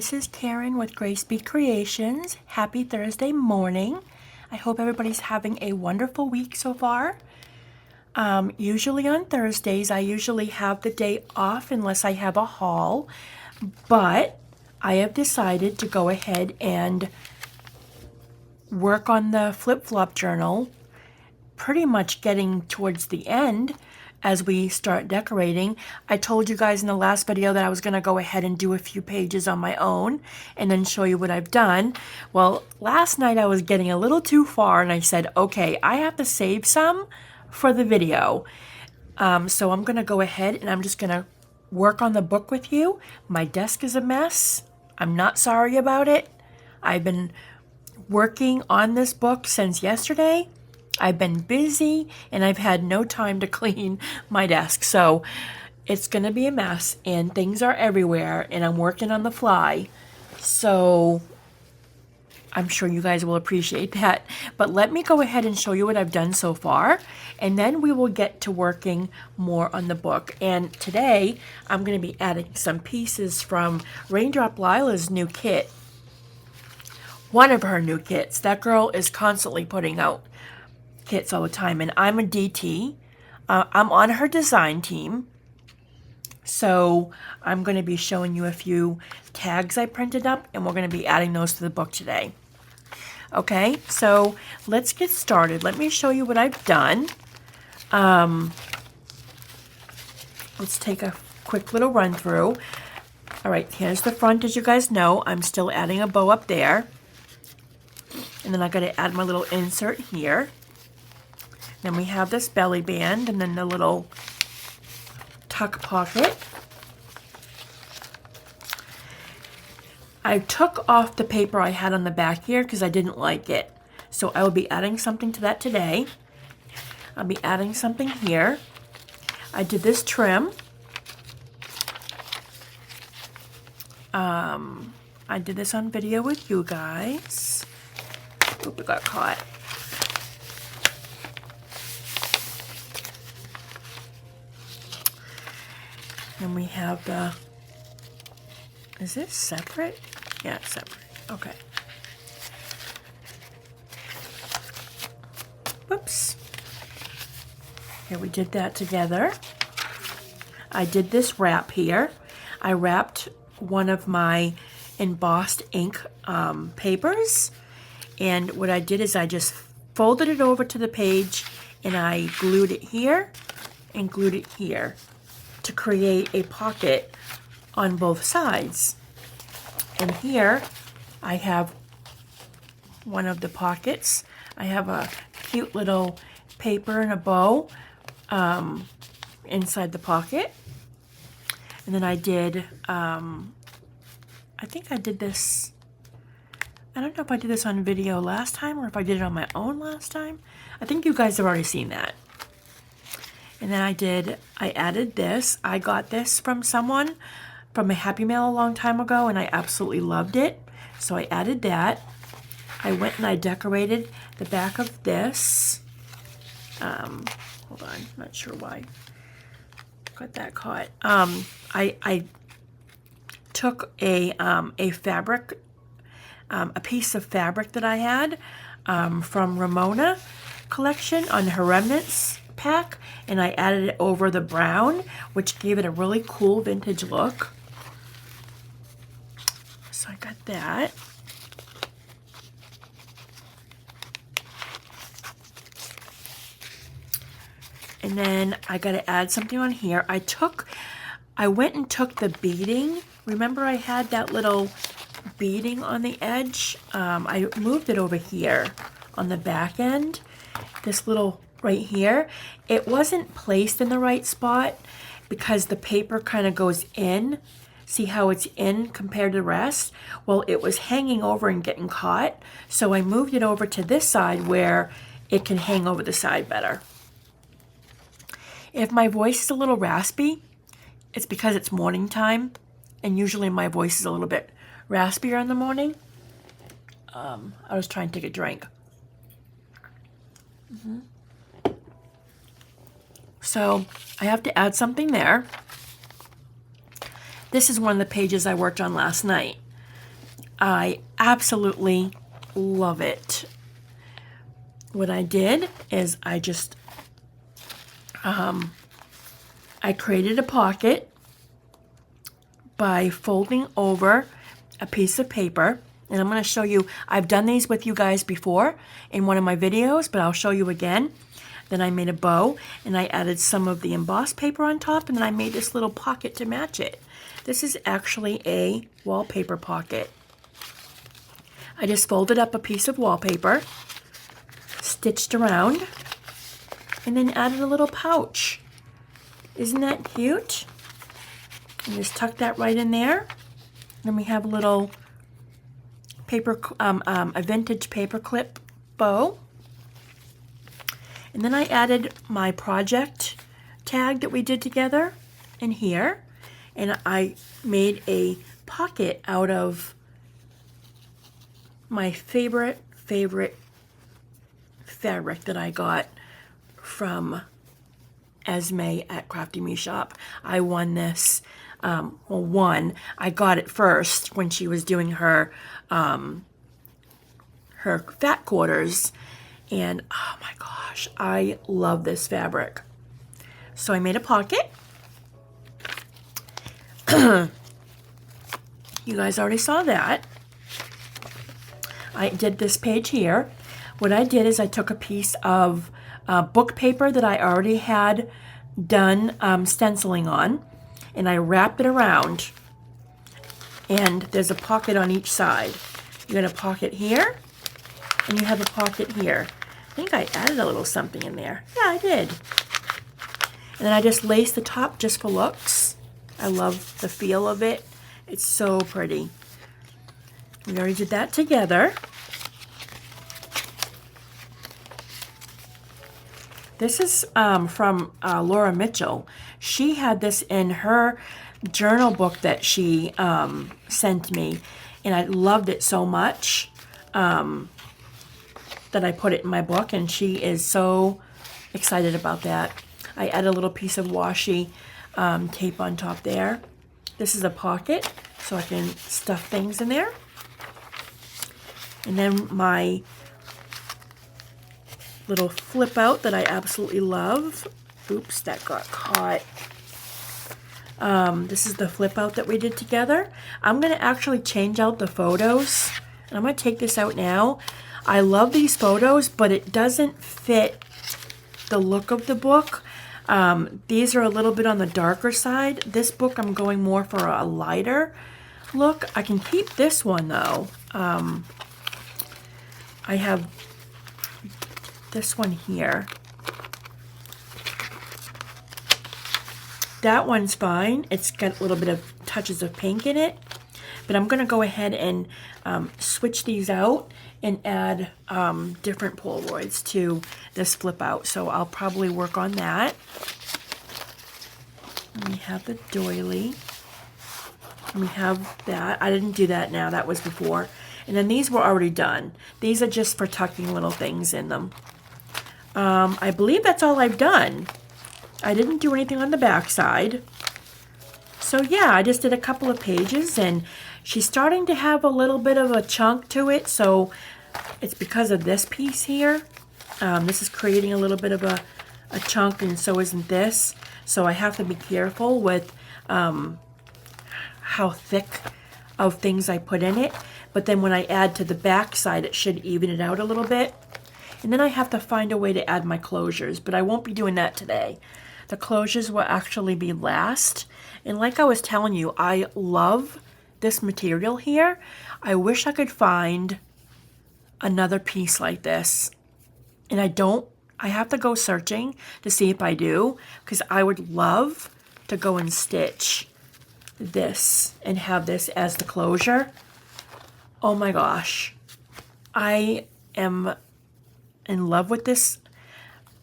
this is Karen with Grace Be Creations. Happy Thursday morning. I hope everybody's having a wonderful week so far. Usually on Thursdays, I usually have the day off unless I have a haul, but I have decided to go ahead and work on the flip-flop journal, pretty much getting towards the end as we start decorating. I told you guys in the last video that I was going to go ahead and do a few pages on my own and then show you what I've done. Well, last night I was getting a little too far and I said, okay, I have to save some for the video. So I'm going to go ahead and I'm just going to work on the book with you. My desk is a mess. I'm not sorry about it. I've been working on this book since yesterday. I've been busy and I've had no time to clean my desk. So it's going to be a mess and things are everywhere and I'm working on the fly. So I'm sure you guys will appreciate that. But let me go ahead and show you what I've done so far. And then we will get to working more on the book. And today I'm going to be adding some pieces from Raindrop Lila's new kit. One of her new kits. That girl is constantly putting out kits all the time, and I'm a DT. I'm on her design team, so I'm going to be showing you a few tags I printed up, and we're going to be adding those to the book today. Okay, so let's get started. Let me show you what I've done. Let's take a quick little run through. All right, here's the front. As you guys know, I'm still adding a bow up there, and then I got to add my little insert here. Then we have this belly band and then the little tuck pocket. I took off the paper I had on the back here because I didn't like it. So I will be adding something to that today. I'll be adding something here. I did this trim. I did this on video with you guys. Oop, it got caught. And we have the, is this separate? Yeah, it's separate. Okay. Whoops. Here, we did that together. I did this wrap here. I wrapped one of my embossed ink papers. And what I did is I just folded it over to the page and I glued it here and glued it here to create a pocket on both sides. And here I have one of the pockets. I have a cute little paper and a bow inside the pocket. And then I did, I think I did this, I don't know if I did this on video last time or if I did it on my own last time. I think you guys have already seen that. And then I added this. I got this from someone from a Happy Mail a long time ago, and I absolutely loved it. So I added that. I went and I decorated the back of this. Hold on, not sure why. Got that caught. I took a fabric, a piece of fabric that I had from Ramona collection on her remnants pack, and I added it over the brown, which gave it a really cool vintage look. So I got that. And then I got to add something on here. I went and took the beading. Remember I had that little beading on the edge? I moved it over here on the back end. This little right here, it wasn't placed in the right spot because the paper kind of goes in. See how it's in compared to the rest? Well, it was hanging over and getting caught, so I moved it over to this side where it can hang over the side better. If my voice is a little raspy, it's because it's morning time, and usually my voice is a little bit raspier in the morning. I was trying to take a drink. So I have to add something there. This is one of the pages I worked on last night. I absolutely love it. What I did is I just, I created a pocket by folding over a piece of paper. And I'm going to show you, I've done these with you guys before in one of my videos, but I'll show you again. Then I made a bow and I added some of the embossed paper on top, and then I made this little pocket to match it. This is actually a wallpaper pocket. I just folded up a piece of wallpaper, stitched around, and then added a little pouch. Isn't that cute? And just tuck that right in there. Then we have a little paper, a vintage paper clip bow. And then I added my project tag that we did together in here. And I made a pocket out of my favorite fabric that I got from Esme at Crafty Me Shop. I won this, I got it first when she was doing her fat quarters, and oh my gosh, I love this fabric. So I made a pocket. You guys already saw that. I did this page here. What I did is I took a piece of book paper that I already had done stenciling on, and I wrapped it around, and there's a pocket on each side. You got a pocket here, and you have a pocket here. I think I added a little something in there. Yeah, I did. And then I just laced the top just for looks. I love the feel of it. It's so pretty. We already did that together. This is from Laura Mitchell. She had this in her journal book that she sent me, and I loved it so much that I put it in my book, and she is so excited about that. I add a little piece of washi tape on top there. This is a pocket, so I can stuff things in there. And then my little flip out that I absolutely love. Oops, that got caught. This is the flip out that we did together. I'm going to actually change out the photos. And I'm going to take this out now. I love these photos, but it doesn't fit the look of the book. These are a little bit on the darker side. This book I'm going more for a lighter look. I can keep this one though. I have this one here. That one's fine. It's got a little bit of touches of pink in it. But I'm going to go ahead and switch these out and add different Polaroids to this flip out. So I'll probably work on that. And we have the doily. And we have that. I didn't do that now. That was before. And then these were already done. These are just for tucking little things in them. I believe that's all I've done. I didn't do anything on the back side. So yeah, I just did a couple of pages, and she's starting to have a little bit of a chunk to it, so it's because of this piece here. This is creating a little bit of a chunk, and so isn't this. So I have to be careful with how thick of things I put in it. But then when I add to the back side, it should even it out a little bit. And then I have to find a way to add my closures, but I won't be doing that today. The closures will actually be last. And like I was telling you, I love this material here. I wish I could find another piece like this. And I have to go searching to see if I do, because I would love to go and stitch this and have this as the closure. Oh my gosh. I am in love with this.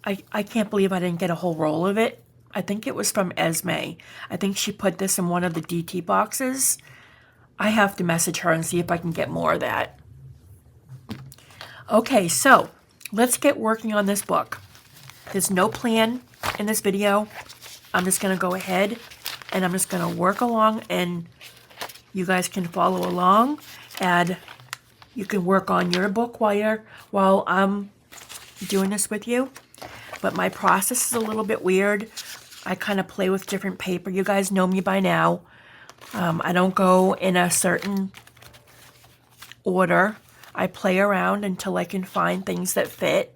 I can't believe I didn't get a whole roll of it. I think it was from Esme. I think she put this in one of the DT boxes. I have to message her and see if I can get more of that. Okay, so let's get working on this book. There's no plan in this video. I'm just going to go ahead and I'm just going to work along, and you guys can follow along. you can work on your book while I'm doing this with you. But my process is a little bit weird. I kind of play with different paper. You guys know me by now. I don't go in a certain order. I play around until I can find things that fit.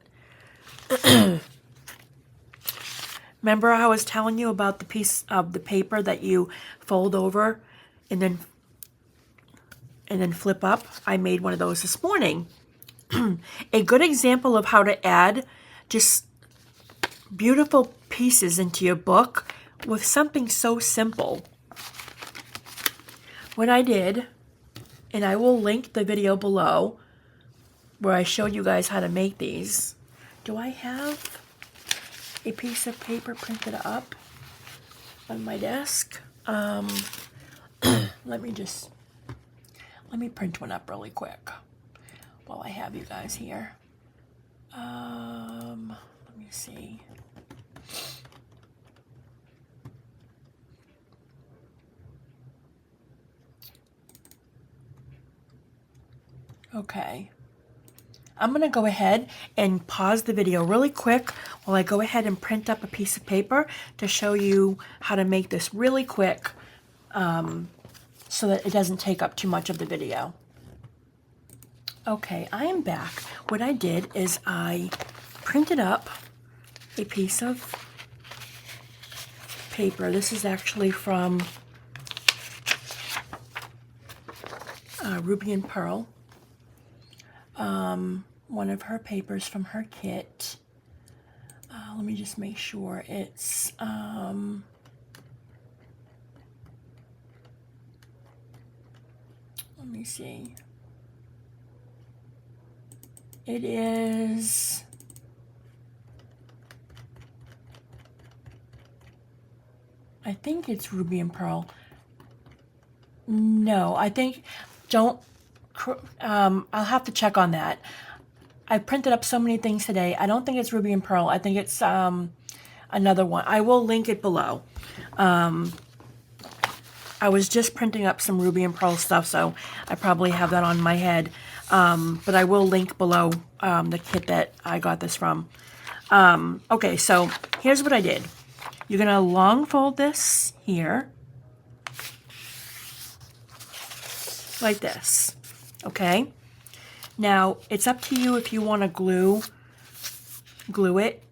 Remember I was telling you about the piece of the paper that you fold over and then flip up? I made one of those this morning. A good example of how to add just beautiful pieces into your book with something so simple. What I did, and I will link the video below where I showed you guys how to make these. Do I have a piece of paper printed up on my desk? Let me print one up really quick while I have you guys here. Let me see. Okay. I'm going to go ahead and pause the video really quick while I go ahead and print up a piece of paper to show you how to make this really quick so that it doesn't take up too much of the video. Okay, I am back. What I did is I printed up a piece of paper. This is actually from Ruby and Pearl. One of her papers from her kit. Let me just make sure it's let me see. It is I think it's Ruby and Pearl. No, I think I'll have to check on that. I printed up so many things today. I don't think it's Ruby and Pearl. I think it's another one. I will link it below. I was just printing up some Ruby and Pearl stuff, so I probably have that on my head. But I will link below the kit that I got this from. Okay, so here's what I did. You're going to long fold this here. Like this. Okay? Now, it's up to you if you want to glue it,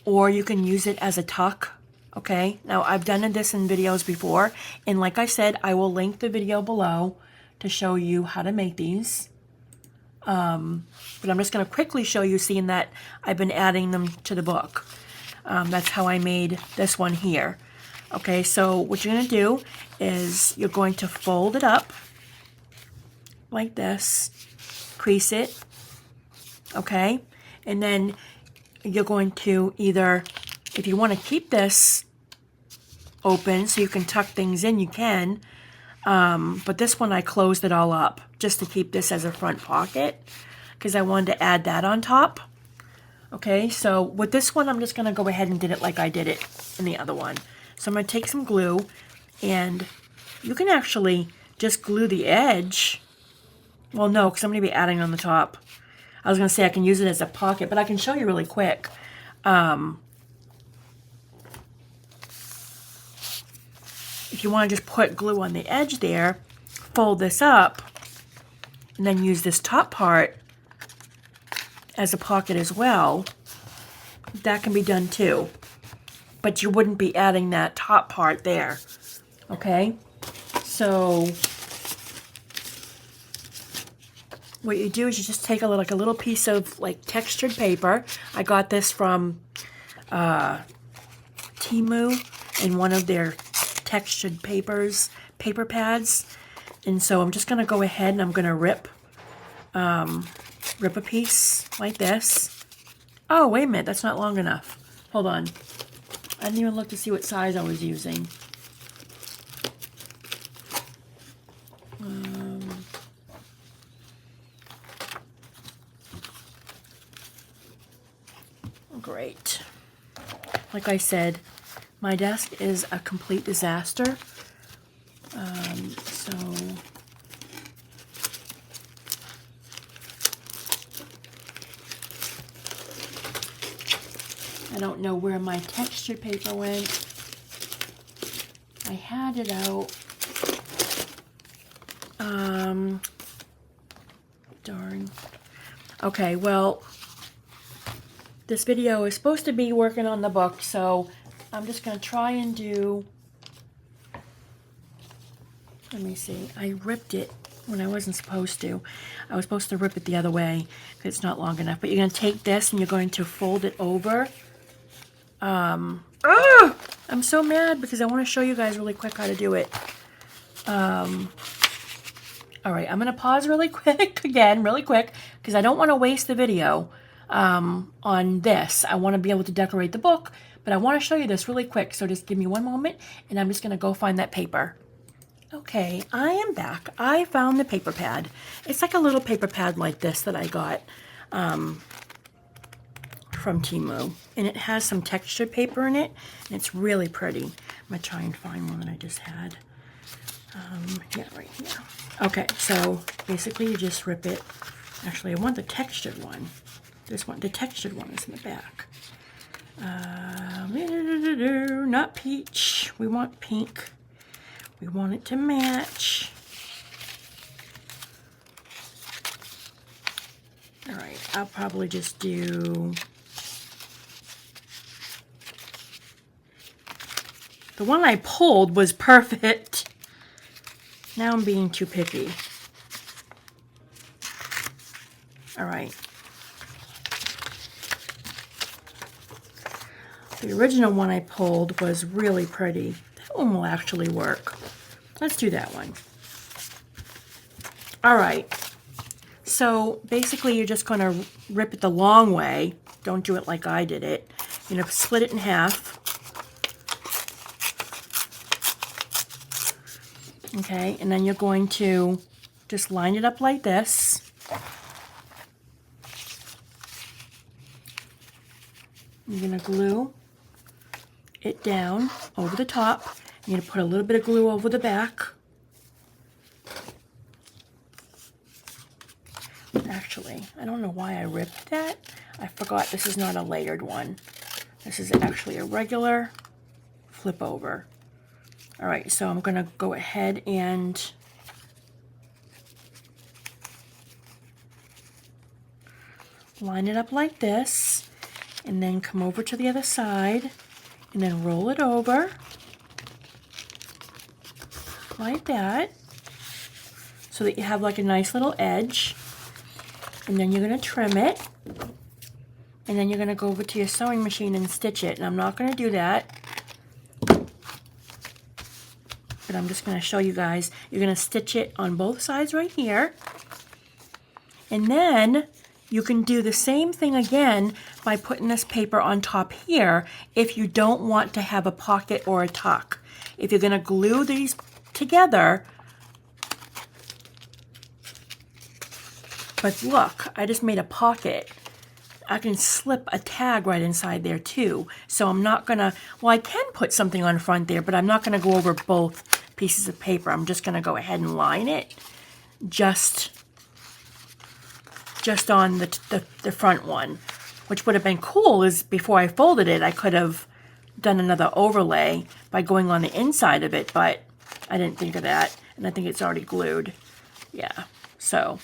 or you can use it as a tuck. Okay? Now, I've done this in videos before, and like I said, I will link the video below to show you how to make these. But I'm just going to quickly show you, seeing that I've been adding them to the book. That's how I made this one here. Okay, so what you're going to do is you're going to fold it up like this, crease it, okay? And then you're going to either, if you want to keep this open so you can tuck things in, you can. But this one I closed it all up just to keep this as a front pocket because I wanted to add that on top. Okay, so with this one, I'm just going to go ahead and did it like I did it in the other one. So I'm going to take some glue, and you can actually just glue the edge. Well, no, because I'm going to be adding on the top. I was going to say I can use it as a pocket, but I can show you really quick. If you want to just put glue on the edge there, fold this up, and then use this top part as a pocket as well, that can be done too. But you wouldn't be adding that top part there. Okay? So what you do is you just take a little piece of like textured paper. I got this from Temu in one of their textured paper pads. And so I'm just going to go ahead and I'm going to rip a piece like this. Oh, wait a minute. That's not long enough. Hold on. I didn't even look to see what size I was using. Great. Like I said, my desk is a complete disaster. So don't know where my texture paper went. I had it out. Darn. Okay, well, this video is supposed to be working on the book, so I'm just going to try and do, let me see, I ripped it when I wasn't supposed to. I was supposed to rip it the other way because it's not long enough, but you're going to take this and you're going to fold it over. I'm so mad because I want to show you guys really quick how to do it. Alright, I'm going to pause really quick, again, really quick, because I don't want to waste the video on this. I want to be able to decorate the book, but I want to show you this really quick, so just give me one moment, and I'm just going to go find that paper. Okay, I am back. I found the paper pad. It's like a little paper pad like this that I got from Temu, and it has some textured paper in it, and it's really pretty. I'm going to try and find one that I just had. Yeah, right here. Okay, so basically you just rip it. Actually, I want the textured one. This one, the textured one is in the back. Not peach. We want pink. We want it to match. All right, I'll probably just do the one I pulled was perfect. Now I'm being too picky. All right. The original one I pulled was really pretty. That one will actually work. Let's do that one. All right. So basically you're just going to rip it the long way. Don't do it like I did it. You're going to split it in half. Okay, and then you're going to just line it up like this. You're going to glue it down over the top. You're going to put a little bit of glue over the back. Actually, I don't know why I ripped that. I forgot this is not a layered one. This is actually a regular flip over. All right, so I'm going to go ahead and line it up like this, and then come over to the other side, and then roll it over like that, so that you have like a nice little edge. And then you're going to trim it, and then you're going to go over to your sewing machine and stitch it. And I'm not going to do that, but I'm just going to show you guys. You're going to stitch it on both sides right here, and then you can do the same thing again by putting this paper on top here if you don't want to have a pocket or a tuck. If you're going to glue these together, but look, I just made a pocket. I can slip a tag right inside there too. So I'm not gonna, well, I can put something on front there, but I'm not gonna go over both pieces of paper. I'm just gonna go ahead and line it just on the front one, which would have been cool is before I folded it, I could have done another overlay by going on the inside of it, but I didn't think of that, and I think it's already glued. Yeah, so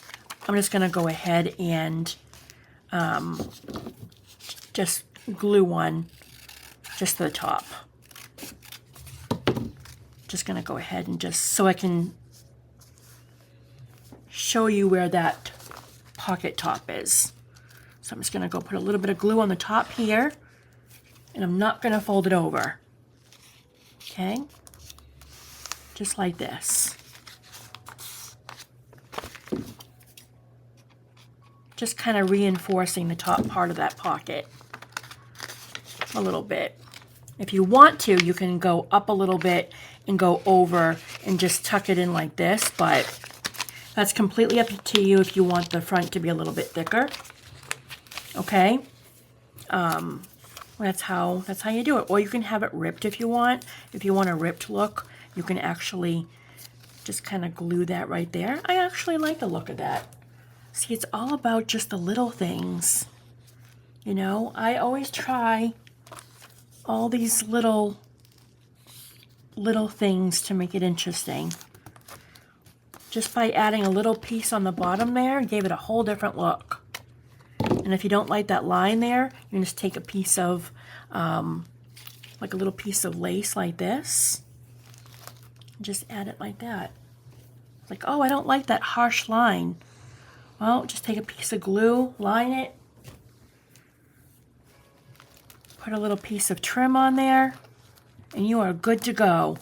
I'm just going to go ahead and just glue one just to the top. Just going to go ahead and just, so I can show you where that pocket top is. So I'm just going to go put a little bit of glue on the top here, and I'm not going to fold it over. Okay? Just like this. Just kind of reinforcing the top part of that pocket a little bit. If you want to, you can go up a little bit and go over and just tuck it in like this, but that's completely up to you if you want the front to be a little bit thicker. Okay? That's how you do it. Or you can have it ripped if you want. If you want a ripped look, you can actually just kind of glue that right there. I actually like the look of that. See, it's all about just the little things. You know, I always try all these little things to make it interesting. Just by adding a little piece on the bottom there, gave it a whole different look. And if you don't like that line there, you can just take a piece of, like a little piece of lace like this. Just add it like that. Like, oh, I don't like that harsh line. Well, just take a piece of glue, line it. Put a little piece of trim on there, and you are good to go.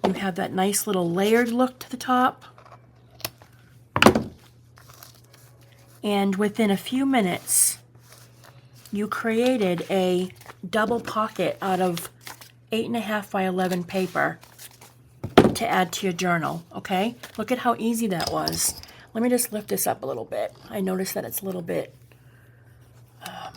You have that nice little layered look to the top. And within a few minutes, you created a double pocket out of 8.5 by 11 paper to add to your journal, okay? Look at how easy that was. Let me just lift this up a little bit. I noticed that it's a little bit, yeah.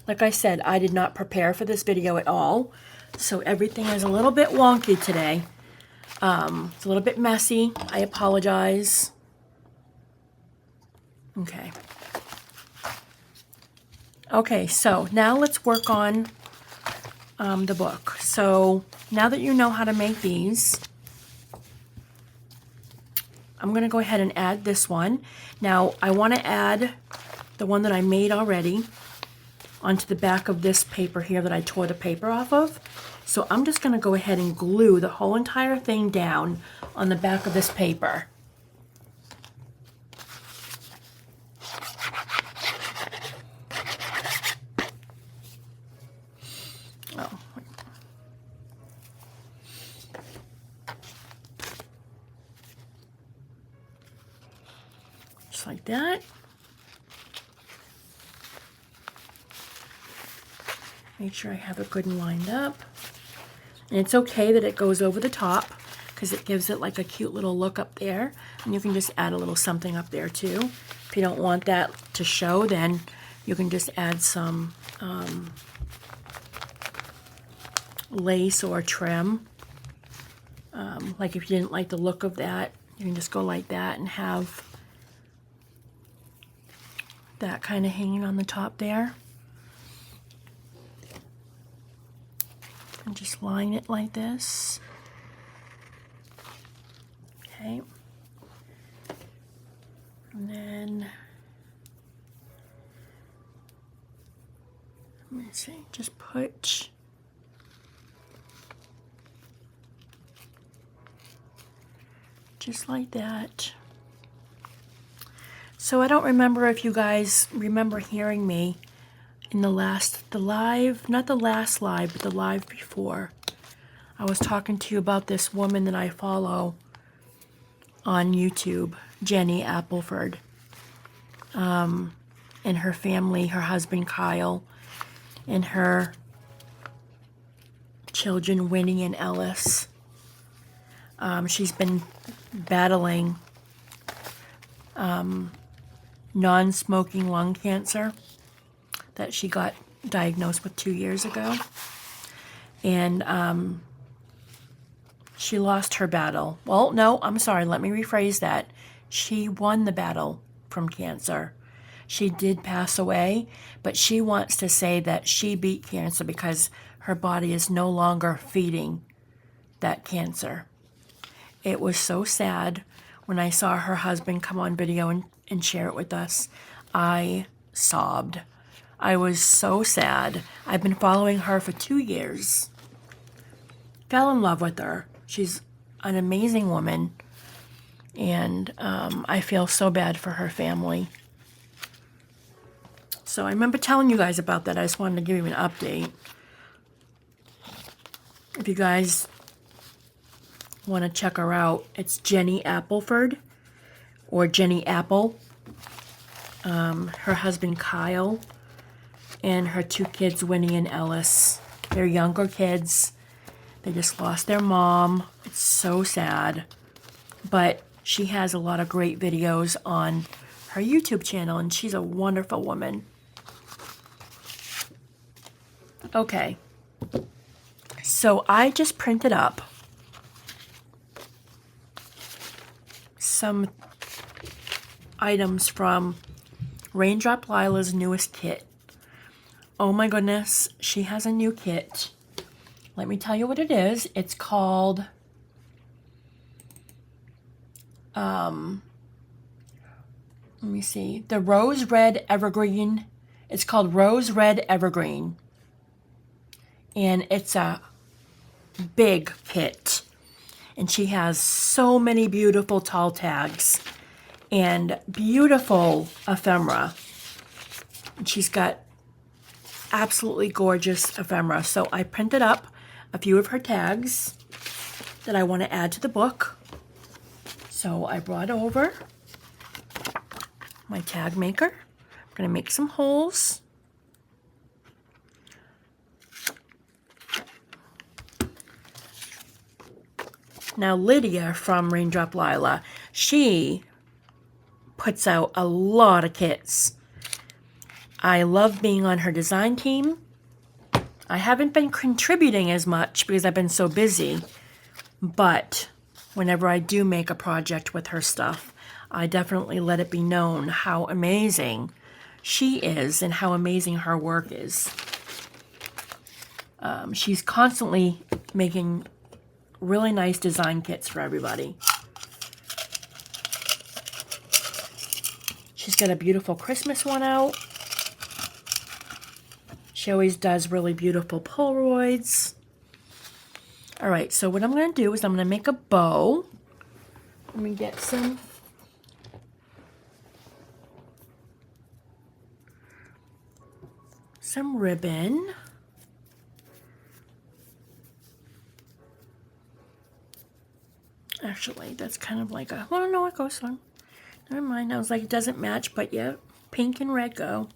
Like I said, I did not prepare for this video at all, so everything is a little bit wonky today. It's a little bit messy. I apologize. Okay. Okay, so now let's work on the book. So now that you know how to make these, I'm going to go ahead and add this one. Now I want to add the one that I made already onto the back of this paper here that I tore the paper off of. So I'm just going to go ahead and glue the whole entire thing down on the back of this paper. Oh. Just like that. Make sure I have it good and lined up. And it's okay that it goes over the top because it gives it like a cute little look up there. And you can just add a little something up there too. If you don't want that to show, then you can just add some lace or trim. Like if you didn't like the look of that, you can just go like that and have that kind of hanging on the top there. And just line it like this. Okay. And then, let me see, just put just like that. So I don't remember if you guys remember hearing me in the live, not the last live, but the live before. I was talking to you about this woman that I follow on YouTube, Jenny Appleford, and her family, her husband Kyle, and her children Winnie and Ellis. She's been battling non-smoking lung cancer that she got diagnosed with 2 years ago. And she lost her battle. Well, no, I'm sorry, let me rephrase that. She won the battle from cancer. She did pass away, but she wants to say that she beat cancer because her body is no longer feeding that cancer. It was so sad when I saw her husband come on video and share it with us. I sobbed. I was so sad. I've been following her for 2 years. Fell in love with her. She's an amazing woman. And I feel so bad for her family. So I remember telling you guys about that. I just wanted to give you an update. If you guys want to check her out, it's Jenny Appleford or Jenny Apple. Her husband Kyle and her 2 kids, Winnie and Ellis. They're younger kids. They just lost their mom. It's so sad. But she has a lot of great videos on her YouTube channel, and she's a wonderful woman. Okay. So I just printed up some items from Raindrop Lila's newest kit. Oh my goodness, she has a new kit. Let me tell you what it is. It's called, let me see, the Rose Red Evergreen. It's called Rose Red Evergreen. And it's a big kit. And she has so many beautiful tall tags and beautiful ephemera. And she's got absolutely gorgeous ephemera. So I printed up a few of her tags that I want to add to the book. So I brought over my tag maker. I'm going to make some holes. Now Lydia from Raindrop Lila, she puts out a lot of kits. I love being on her design team. I haven't been contributing as much because I've been so busy, but whenever I do make a project with her stuff, I definitely let it be known how amazing she is and how amazing her work is. She's constantly making really nice design kits for everybody. She's got a beautiful Christmas one out. She always does really beautiful Polaroids. All right, so what I'm going to do is I'm going to make a bow. Let me get some ribbon. Actually, that's kind of like a, well, no, it goes on. Never mind, I was like, it doesn't match, but yeah, pink and red go.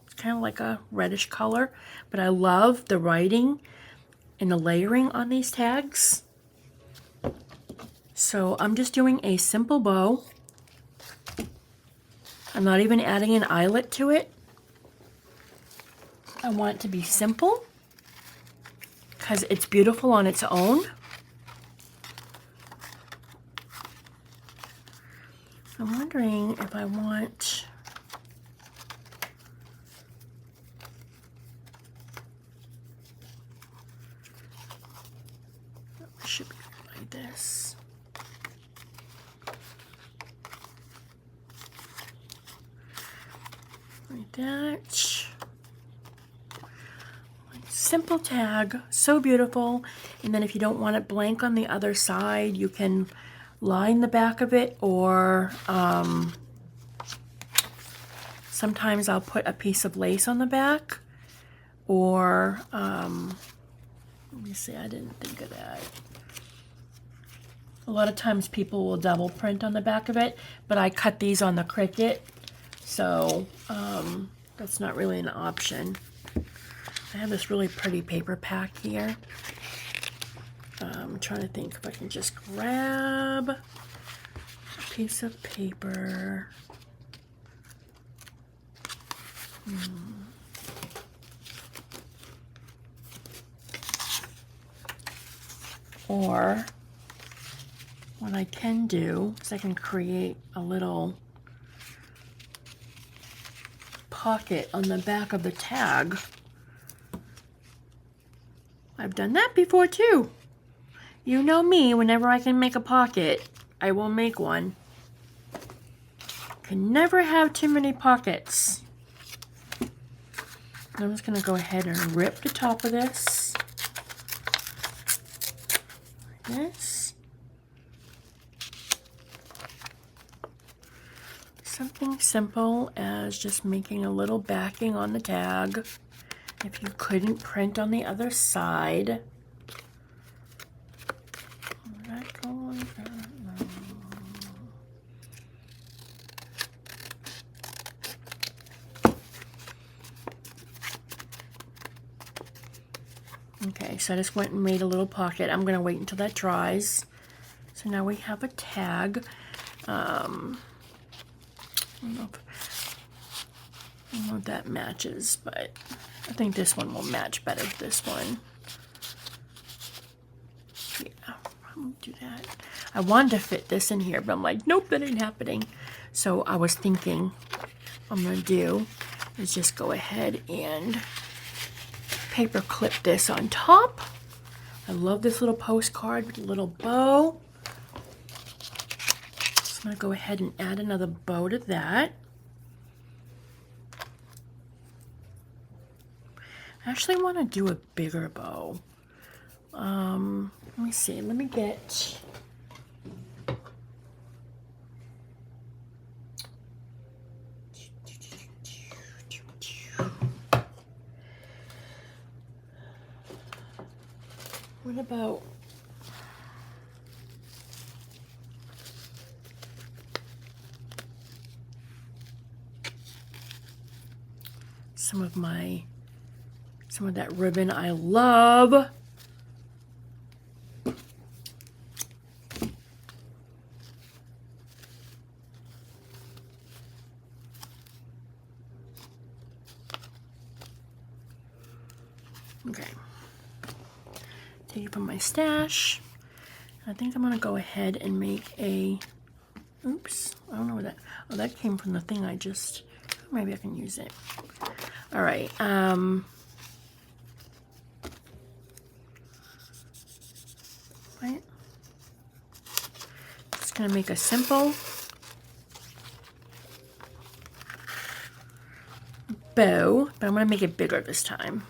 It's kind of like a reddish color, but I love the writing and the layering on these tags. So I'm just doing a simple bow. I'm not even adding an eyelet to it. I want it to be simple because it's beautiful on its own. I'm wondering if I want it should be like this. Like that. Simple tag, so beautiful. And then if you don't want it blank on the other side, you can line the back of it, or sometimes I'll put a piece of lace on the back, or let me see, I didn't think of that. A lot of times people will double print on the back of it, but I cut these on the Cricut, so that's not really an option. I have this really pretty paper pack here. I'm trying to think if I can just grab a piece of paper. Or what I can do is I can create a little pocket on the back of the tag. I've done that before too. You know me, whenever I can make a pocket, I will make one. Can never have too many pockets. I'm just going to go ahead and rip the top of this. Like this. Something simple as just making a little backing on the tag. If you couldn't print on the other side. Okay, so I just went and made a little pocket. I'm going to wait until that dries. So now we have a tag. I don't know if that matches, but I think this one will match better with this one. Yeah, I'll do that. I wanted to fit this in here, but I'm like, nope, that ain't happening. So I was thinking what I'm going to do is just go ahead and paper clip this on top. I love this little postcard with a little bow. So I'm going to go ahead and add another bow to that. I actually want to do a bigger bow. Let me see. Let me get... What about... some of that ribbon I love. Okay. Take it from my stash. I think I'm gonna go ahead and make a, oops, I don't know where that, oh, that came from the thing I just, maybe I can use it. All right, right. Just gonna make a simple bow, but I'm gonna make it bigger this time.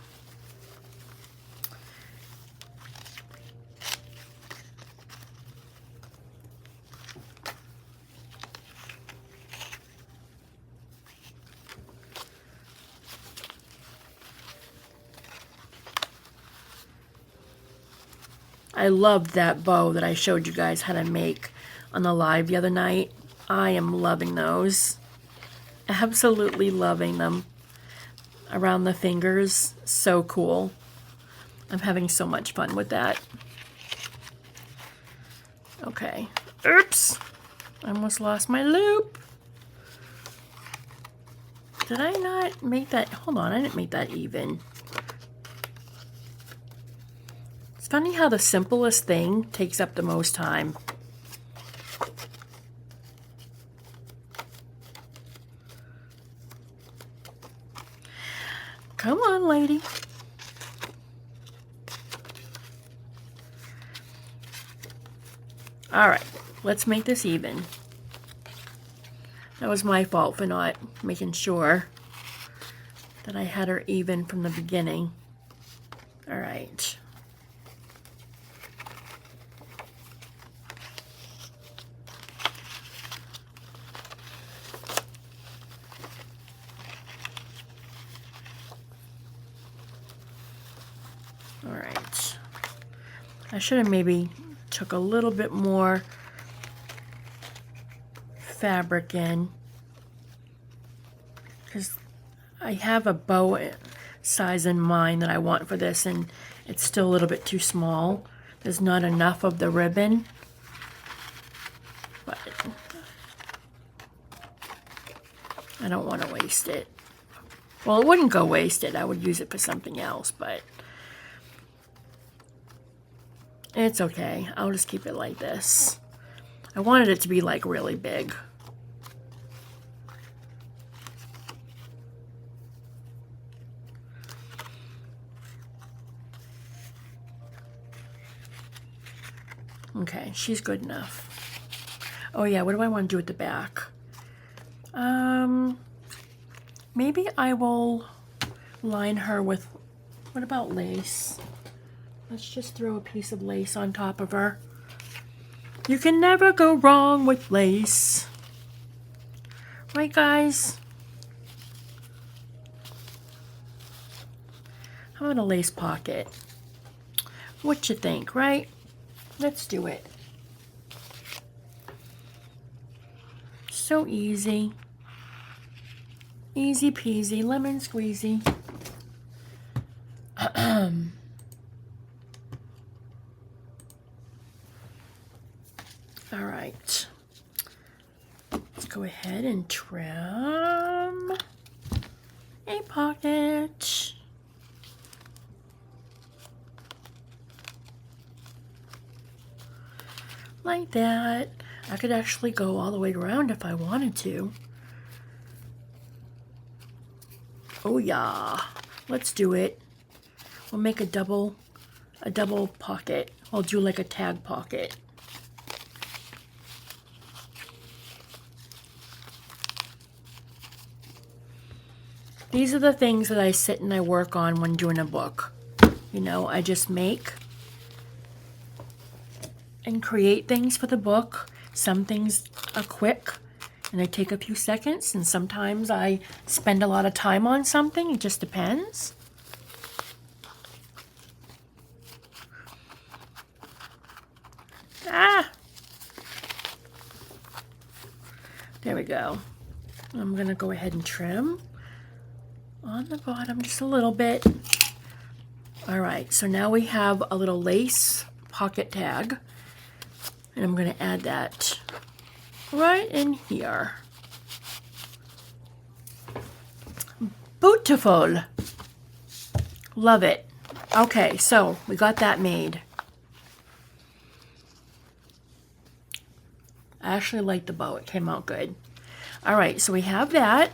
I loved that bow that I showed you guys how to make on the live the other night. I am loving those. Absolutely loving them. Around the fingers. So cool. I'm having so much fun with that. Okay. Oops. I almost lost my loop. Did I not make that? Hold on, I didn't make that even. It's funny how the simplest thing takes up the most time. Come on, lady. All right, let's make this even. That was my fault for not making sure that I had her even from the beginning. All right. All right. I should have maybe took a little bit more fabric in, because I have a bow size in mind that I want for this, and it's still a little bit too small. There's not enough of the ribbon, but I don't want to waste it. Well, it wouldn't go wasted. I would use it for something else, but it's okay. I'll just keep it like this. I wanted it to be like really big. Okay, she's good enough. Oh yeah, what do I want to do at the back? Maybe I will line her with, what about lace? Let's just throw a piece of lace on top of her. You can never go wrong with lace. Right, guys? How about a lace pocket? What you think, right? Let's do it. So easy. Easy peasy, lemon squeezy. All right. Let's go ahead and trim a pocket. Like that. I could actually go all the way around if I wanted to. Oh yeah, let's do it. We'll make a double pocket. I'll do like a tag pocket. These are the things that I sit and I work on when doing a book. You know, I just make and create things for the book. Some things are quick and they take a few seconds, and sometimes I spend a lot of time on something. It just depends. There we go. I'm gonna go ahead and trim on the bottom just a little bit. All right, so now we have a little lace pocket tag, and I'm gonna add that right in here. Beautiful. Love it. Okay, so we got that made. I actually like the bow. It came out good. All right, so we have that.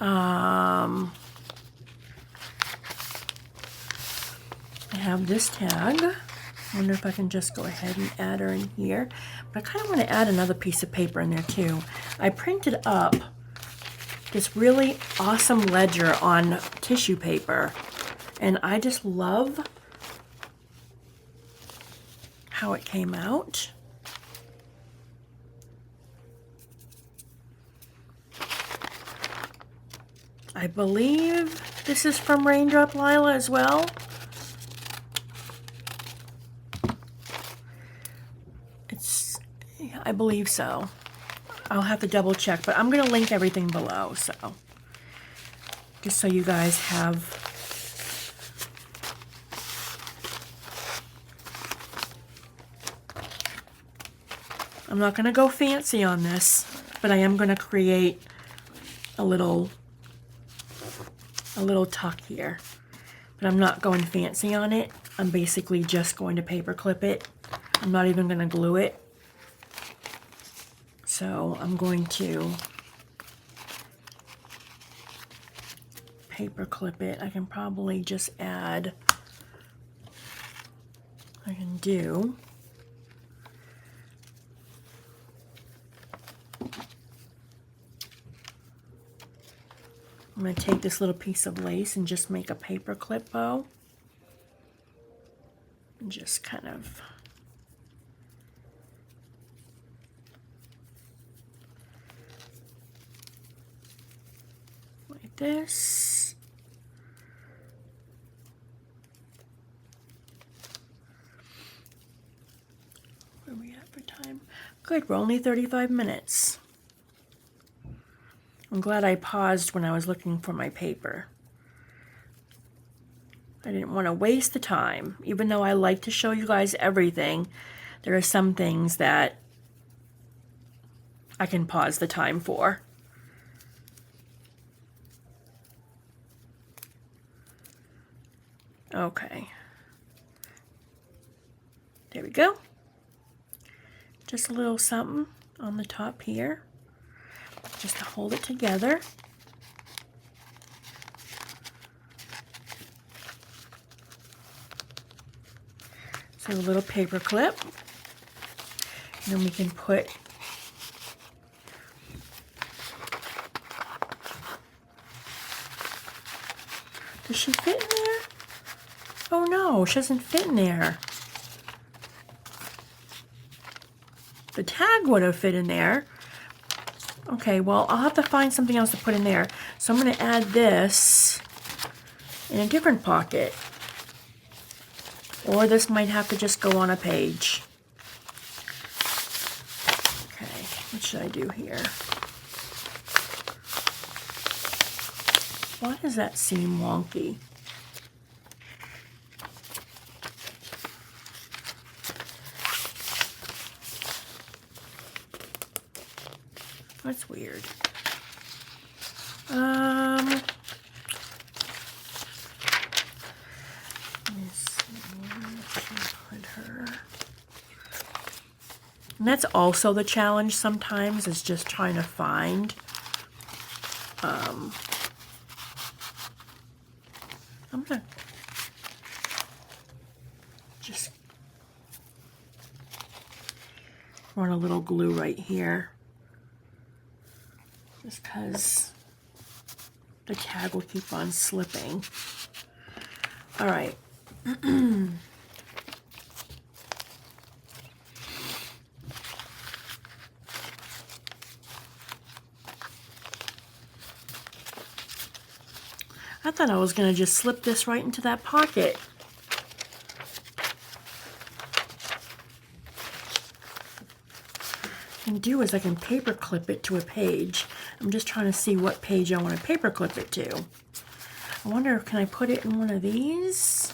I have this tag. I wonder if I can just go ahead and add her in here. But I kind of want to add another piece of paper in there too. I printed up this really awesome ledger on tissue paper, and I just love how it came out. I believe this is from Raindrop Lila as well. I believe so. I'll have to double check, but I'm going to link everything below, so just so you guys have I'm not going to go fancy on this, but I am going to create a little tuck here. But I'm not going fancy on it. I'm basically just going to paper clip it. I'm not even going to glue it. So I'm going to paper clip it. I can probably just add, I can do I'm going to take this little piece of lace and just make a paper clip bow. And just kind of like this. Where are we at for time? Good, we're only 35 minutes. I'm glad I paused when I was looking for my paper. I didn't want to waste the time. Even though I like to show you guys everything, there are some things that I can pause the time for. Okay. There we go. Just a little something on the top here, just to hold it together. So a little paper clip, and then we can put does she fit in there? Oh no, she doesn't fit in there. The tag would have fit in there. Okay, well, I'll have to find something else to put in there. So I'm going to add this in a different pocket. Or this might have to just go on a page. Okay, what should I do here? Why does that seem wonky? That's weird. Let me see, where should I put her? And that's also the challenge sometimes, is just trying to find I'm gonna just run a little glue right here, just because the tag will keep on slipping. All right. I thought I was going to just slip this right into that pocket. What I can do is I can paper clip it to a page. I'm just trying to see what page I want to paper clip it to. I wonder, can I put it in one of these?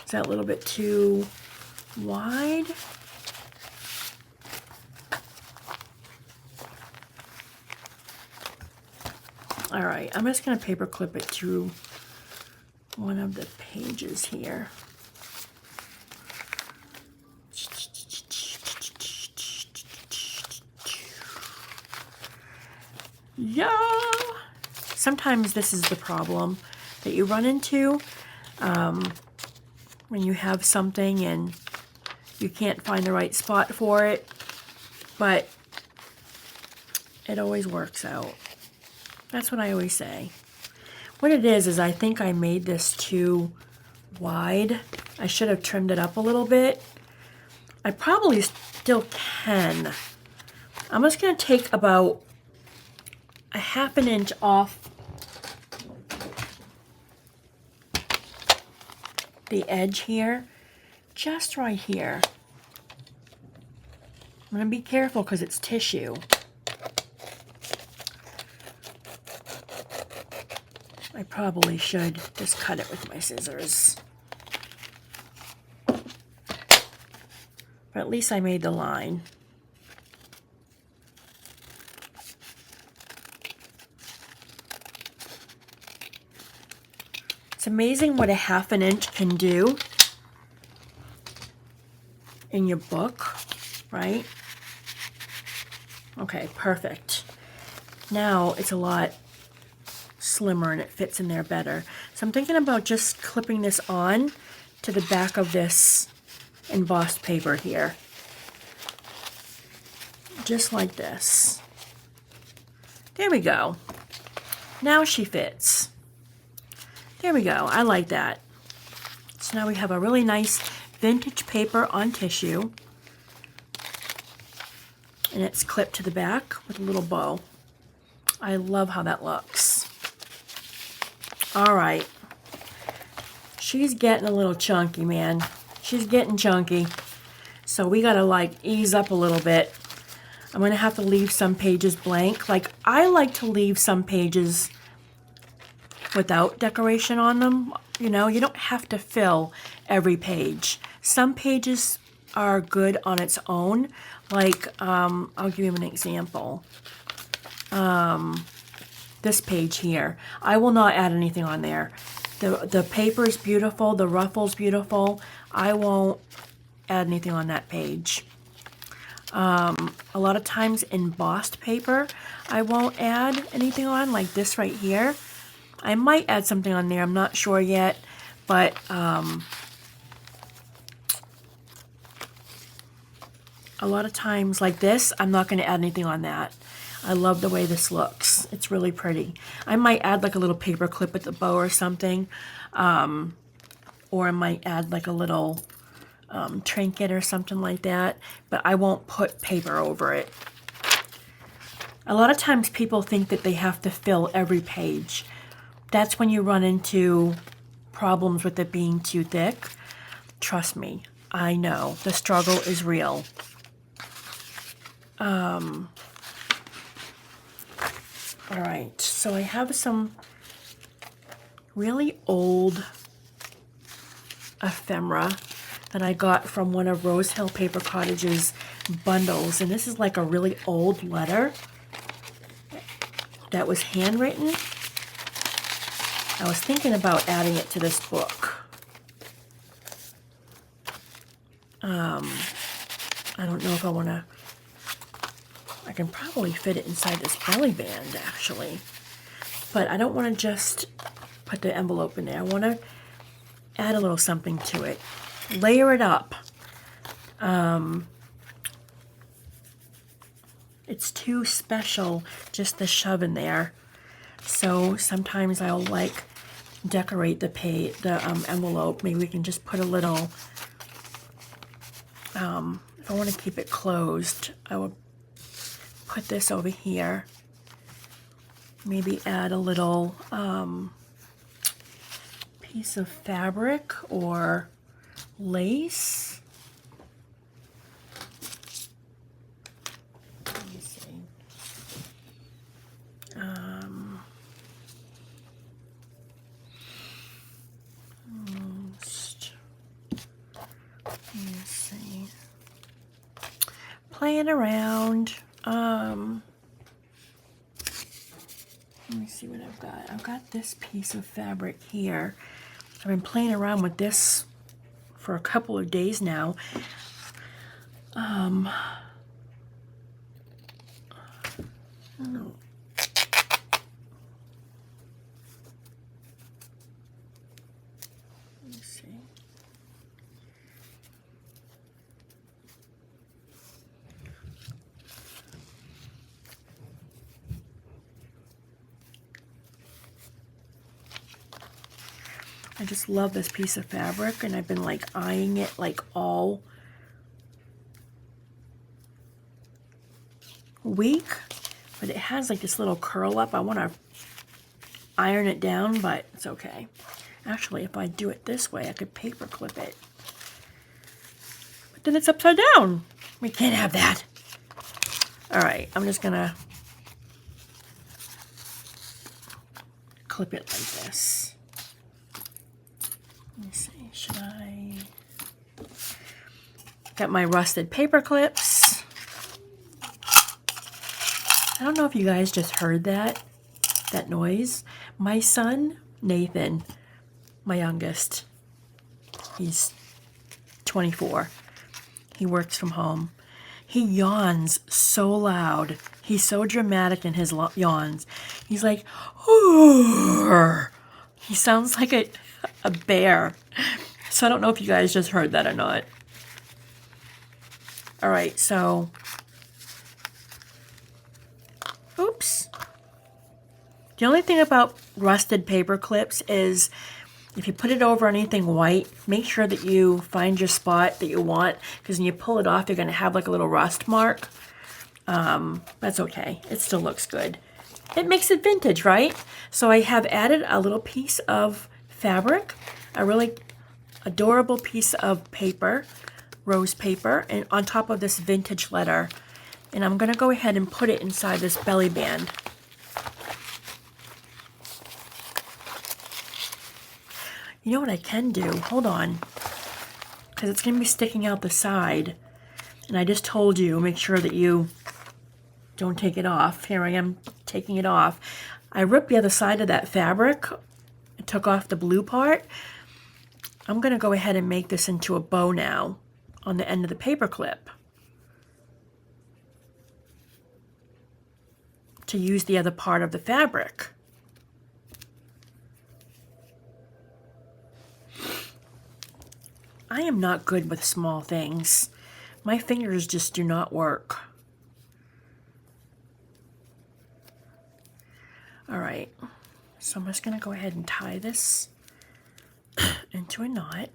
Is that a little bit too wide? All right, I'm just going to paper clip it to one of the pages here. Yeah. Sometimes this is the problem that you run into when you have something and you can't find the right spot for it, but it always works out. That's what I always say. What it is I think I made this too wide. I should have trimmed it up a little bit. I probably still can. I'm just going to take about a ½ an inch off the edge here, just right here. I'm going to be careful because it's tissue. I probably should just cut it with my scissors. But at least I made the line. It's amazing what a ½ an inch can do in your book, right? Okay, perfect. Now it's a lot slimmer and it fits in there better. So I'm thinking about just clipping this on to the back of this embossed paper here. Just like this. There we go. Now she fits. There we go. I like that. So now we have a really nice vintage paper on tissue. And it's clipped to the back with a little bow. I love how that looks. All right. She's getting a little chunky, man. She's getting chunky. So we gotta like ease up a little bit. I'm gonna have to leave some pages blank. Like I like to leave some pages without decoration on them. You know, you don't have to fill every page. Some pages are good on its own. Like, I'll give you an example. This page here. I will not add anything on there. The paper is beautiful. The ruffle's beautiful. I won't add anything on that page. A lot of times embossed paper, I won't add anything on, like this right here. I might add something on there. I'm not sure yet. But a lot of times like this, I'm not going to add anything on that. I love the way this looks. It's really pretty. I might add like a little paper clip at the bow or something. Or I might add like a little trinket or something like that. But I won't put paper over it. A lot of times people think that they have to fill every page. That's when you run into problems with it being too thick. Trust me, I know. The struggle is real. All right, so I have some really old ephemera that I got from one of Rose Hill Paper Cottage's bundles. And this is like a really old letter that was handwritten. I was thinking about adding it to this book. I don't know if I want to. I can probably fit it inside this belly band, actually. But I don't want to just put the envelope in there. I want to add a little something to it. Layer it up. It's too special just to shove in there. So sometimes I'll like decorate the envelope. Maybe we can just put a little, if I want to keep it closed, I will put this over here. Maybe add a little piece of fabric or lace. Let me see. Let me see. Playing around. Let me see what I've got. I've got this piece of fabric here. I've been playing around with this for a couple of days now. I don't know. Let me see. I just love this piece of fabric, and I've been like eyeing it like all week, but it has like this little curl up. I want to iron it down, but it's okay. Actually, if I do it this way, I could paper clip it, but then it's upside down. We can't have that. All right, I'm just gonna clip it like this. Let me see, should I? Got my rusted paper clips. I don't know if you guys just heard that noise. My son, Nathan, my youngest, he's 24. He works from home. He yawns so loud. He's so dramatic in his yawns. He's like, "Ooh." He sounds like a bear. So I don't know if you guys just heard that or not. All right, so, oops. The only thing about rusted paper clips is if you put it over anything white, make sure that you find your spot that you want, because when you pull it off, you're going to have like a little rust mark. That's okay. It still looks good. It makes it vintage, right? So I have added a little piece of fabric, a really adorable piece of paper, rose paper, and on top of this vintage letter. And I'm going to go ahead and put it inside this belly band. You know what I can do? Hold on. Because it's going to be sticking out the side. And I just told you, make sure that you don't take it off. Here I am taking it off. I ripped the other side of that fabric. I took off the blue part. I'm going to go ahead and make this into a bow now on the end of the paper clip to use the other part of the fabric. I am not good with small things. My fingers just do not work. All right, so I'm just going to go ahead and tie this into a knot.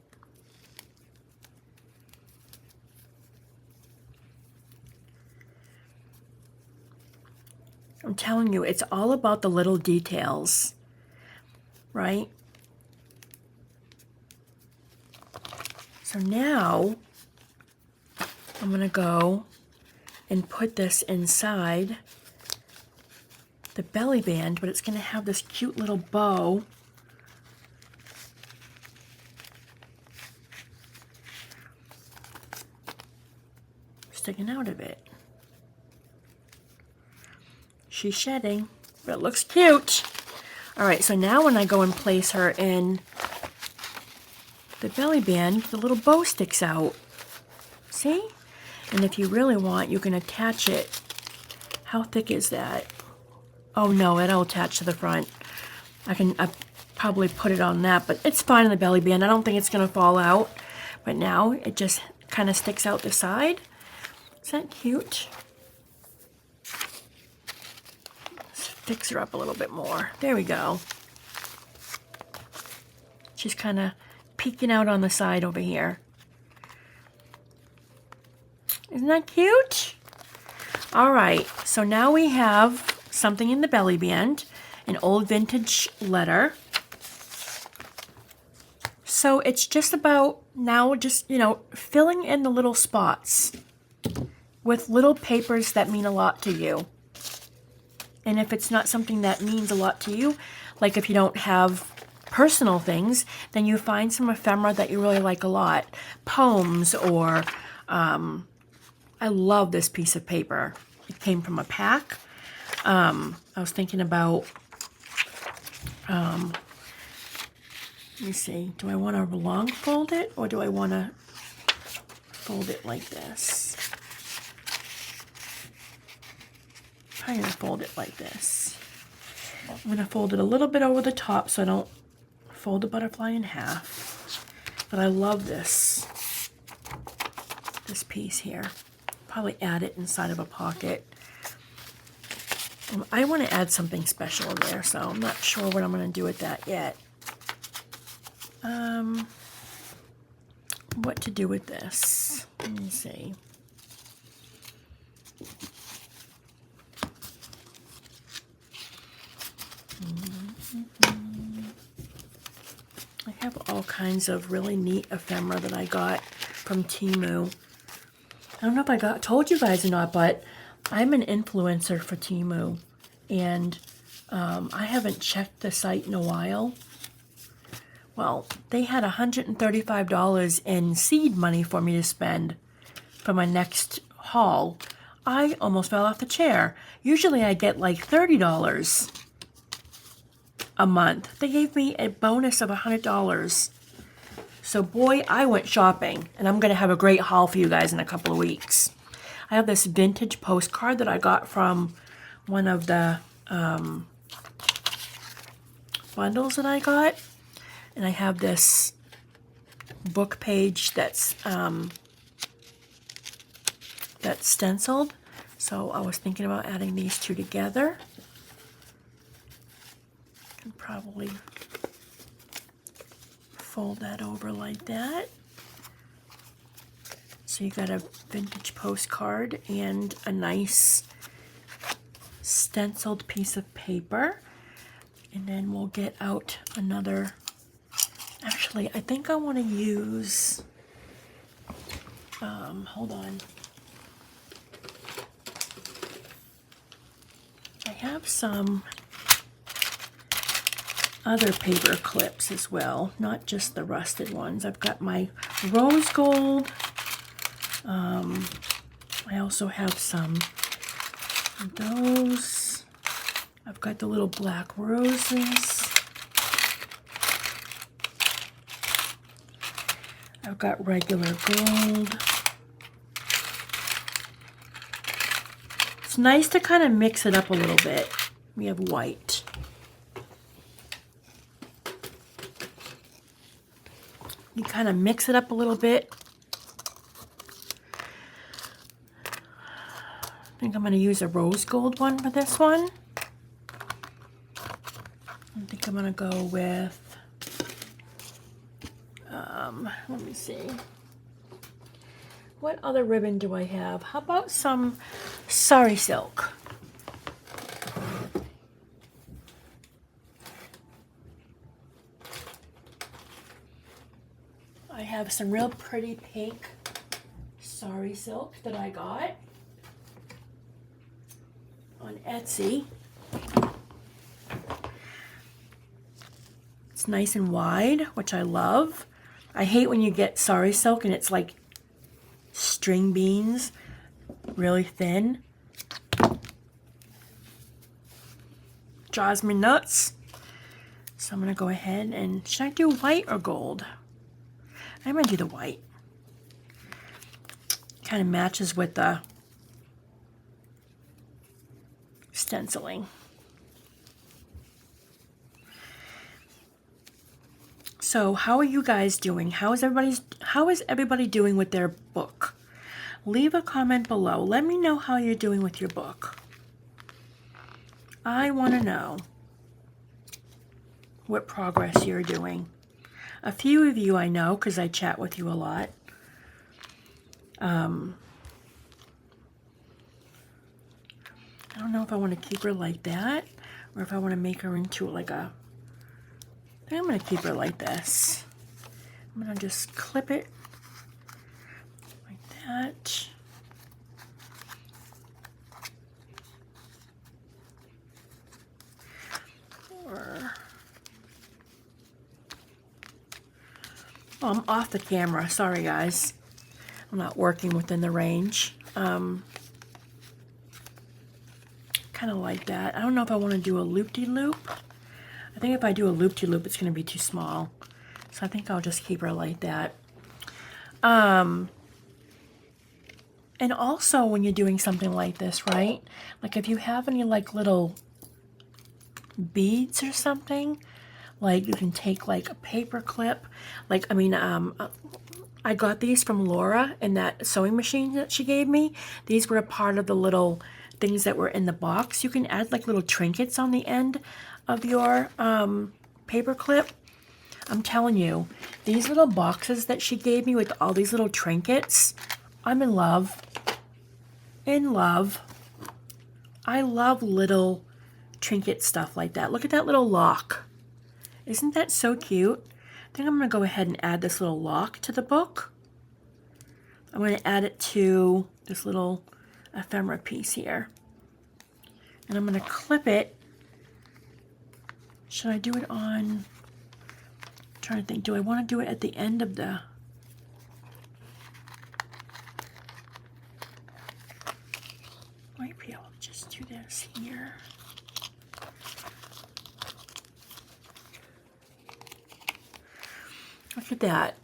I'm telling you, it's all about the little details, right? So now I'm going to go and put this inside the belly band, but it's going to have this cute little bow. Sticking out of it. She's shedding, but it looks cute. All right, so now when I go and place her in the belly band, the little bow sticks out. See? And if you really want, you can attach it. How thick is that? Oh no, it'll attach to the front. I probably put it on that, but it's fine in the belly band. I don't think it's going to fall out. But now it just kind of sticks out the side. Is that cute? Let's fix her up a little bit more. There we go. She's kind of peeking out on the side over here. Isn't that cute? All right, so now we have something in the belly band, an old vintage letter. So it's just about now just, you know, filling in the little spots with little papers that mean a lot to you. And if it's not something that means a lot to you, like if you don't have personal things, then you find some ephemera that you really like a lot. Poems or, I love this piece of paper. It came from a pack. I was thinking about, let me see, do I want to long fold it or do I want to fold it like this? I'm going to fold it like this. I'm going to fold it a little bit over the top so I don't fold the butterfly in half. But I love this piece here. Probably add it inside of a pocket. I want to add something special in there, so I'm not sure what I'm going to do with that yet. What to do with this? Let me see. I have all kinds of really neat ephemera that I got from Temu. I don't know if I told you guys or not, but I'm an influencer for Temu, and I haven't checked the site in a while. Well, they had $135 in seed money for me to spend for my next haul. I almost fell off the chair. Usually I get like $30 a month. They gave me a bonus of $100. So boy, I went shopping, and I'm going to have a great haul for you guys in a couple of weeks. I have this vintage postcard that I got from one of the bundles that I got. And I have this book page that's stenciled. So I was thinking about adding these two together. I can probably fold that over like that. So you got a vintage postcard and a nice stenciled piece of paper. And then we'll get out another. Actually, I think I want to use, hold on. I have some other paper clips as well, not just the rusted ones. I've got my rose gold. I also have some of those. I've got the little black roses. I've got regular gold. It's nice to kind of mix it up a little bit. We have white. You kind of mix it up a little bit. I think I'm going to use a rose gold one for this one. I think I'm going to go with, let me see. What other ribbon do I have? How about some sari silk? I have some real pretty pink sari silk that I got on Etsy. It's nice and wide, which I love. I hate when you get sari silk and it's like string beans, really thin. Drives me nuts. So I'm going to go ahead and, should I do white or gold? I'm going to do the white. Kind of matches with the stenciling. So how are you guys doing? How is everybody doing with their book? Leave a comment below. Let me know how you're doing with your book. I want to know what progress you're doing. A few of you I know because I chat with you a lot. I don't know if I want to keep her like that or if I want to make her into like a... I think I'm going to keep her like this. I'm going to just clip it like that. Or... Oh, I'm off the camera. Sorry, guys. I'm not working within the range. Kind of like that. I don't know if I want to do a loop-de-loop. I think if I do a loop-de-loop, it's going to be too small. So I think I'll just keep her like that. And also when you're doing something like this, right? Like if you have any like little beads or something, like you can take like a paper clip. Like, I mean, I got these from Laura in that sewing machine that she gave me. These were a part of the little things that were in the box. You can add like little trinkets on the end of your paper clip. I'm telling you, these little boxes that she gave me with all these little trinkets, I'm in love. In love. I love little trinket stuff like that. Look at that little lock. Isn't that so cute? I think I'm going to go ahead and add this little lock to the book. I'm going to add it to this little ephemera piece here. And I'm going to clip it. Should I do it on... I'm trying to think, do I want to do it at the end of the... Might be able to just do this here. Look at that.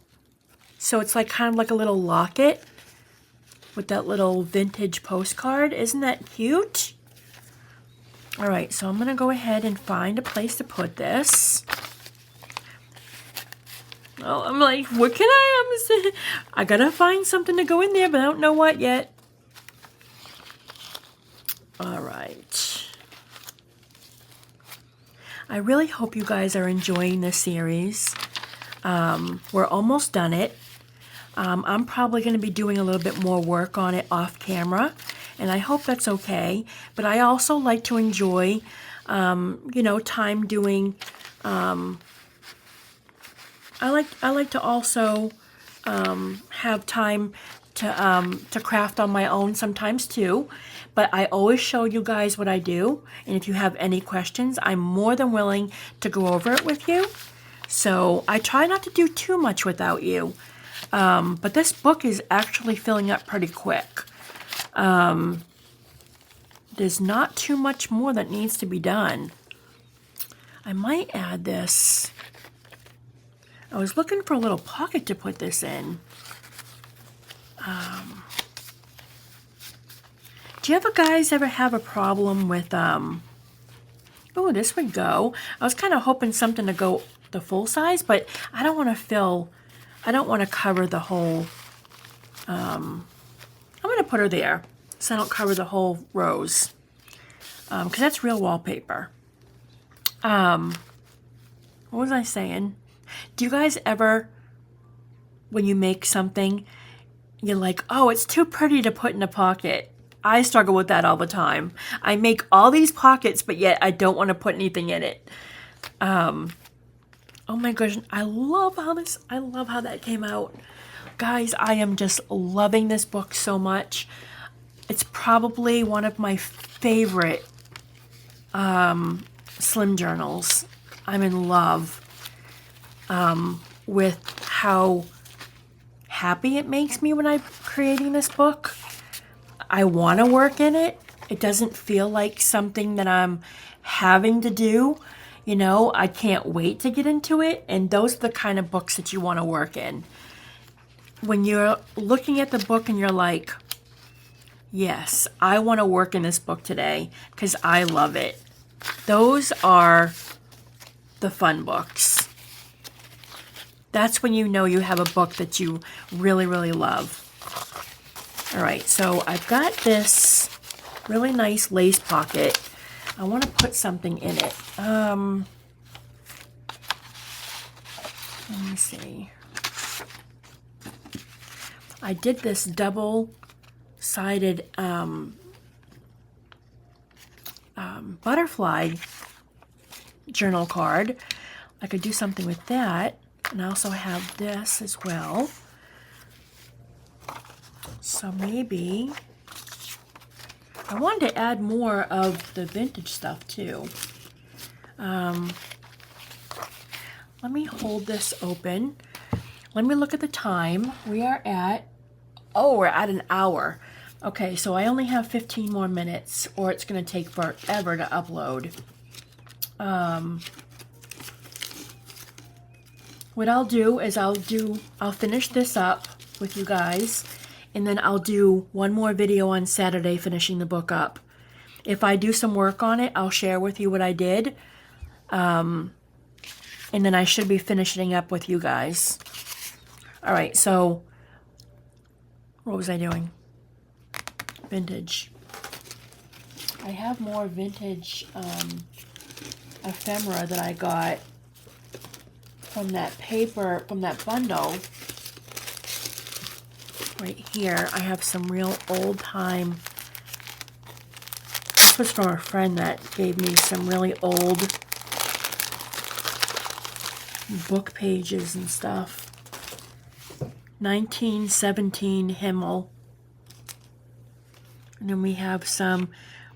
So it's like kind of like a little locket with that little vintage postcard. Isn't that cute? All right, so I'm going to go ahead and find a place to put this. Oh, I'm like, what can I gotta find something to go in there, but I don't know what yet. All right. I really hope you guys are enjoying this series. We're almost done it. I'm probably going to be doing a little bit more work on it off camera, and I hope that's okay. But I also like to enjoy, you know, time doing. I like to also have time to craft on my own sometimes too. But I always show you guys what I do, and if you have any questions, I'm more than willing to go over it with you. So I try not to do too much without you. But this book is actually filling up pretty quick. There's not too much more that needs to be done. I might add this. I was looking for a little pocket to put this in. Do you ever guys ever have a problem with, oh, this would go. I was kind of hoping something to go the full size, but I don't want to cover the whole, I'm going to put her there so I don't cover the whole rows, because that's real wallpaper. What was I saying? Do you guys ever, when you make something, you're like, oh, it's too pretty to put in a pocket? I struggle with that all the time. I make all these pockets, but yet I don't want to put anything in it. Oh my gosh, I love how that came out. Guys, I am just loving this book so much. It's probably one of my favorite slim journals. I'm in love with how happy it makes me when I'm creating this book. I want to work in it. It doesn't feel like something that I'm having to do. You know, I can't wait to get into it. And those are the kind of books that you want to work in. When you're looking at the book and you're like, yes, I want to work in this book today because I love it. Those are the fun books. That's when you know you have a book that you really, really love. All right, so I've got this really nice lace pocket. I want to put something in it. Let me see. I did this double-sided butterfly journal card. I could do something with that. And I also have this as well. So maybe I wanted to add more of the vintage stuff too. Let me hold this open. Let me look at the time. We are at, we're at an hour. Okay, so I only have 15 more minutes, or it's going to take forever to upload. What I'll do is I'll finish this up with you guys, and then I'll do one more video on Saturday finishing the book up. If I do some work on it, I'll share with you what I did. And then I should be finishing up with you guys. All right, so what was I doing? Vintage. I have more vintage ephemera that I got from that paper, from that bundle. Right here, I have some real old time. This was from a friend that gave me some really old book pages and stuff. 1917 Himmel. And then we have some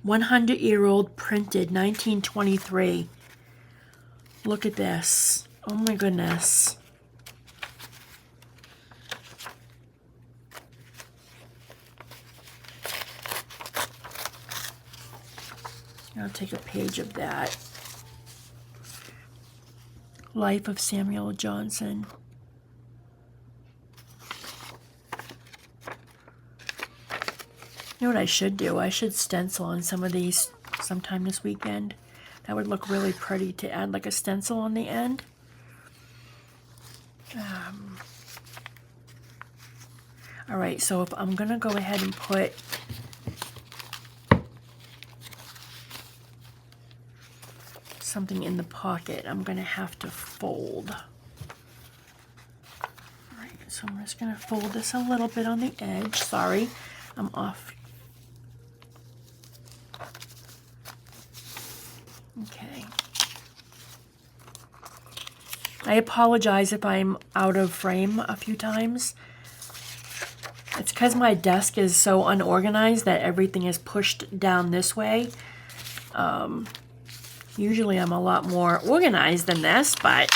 100-year-old printed 1923. Look at this. Oh my goodness. I'll take a page of that. Life of Samuel Johnson. You know what I should do? I should stencil on some of these sometime this weekend. That would look really pretty to add like a stencil on the end. All right, so if I'm gonna go ahead and put something in the pocket, I'm gonna have to fold. All right, so I'm just gonna fold this a little bit on the edge. Sorry, I'm off. Okay. I apologize if I'm out of frame a few times. It's because my desk is so unorganized that everything is pushed down this way. Usually I'm a lot more organized than this, but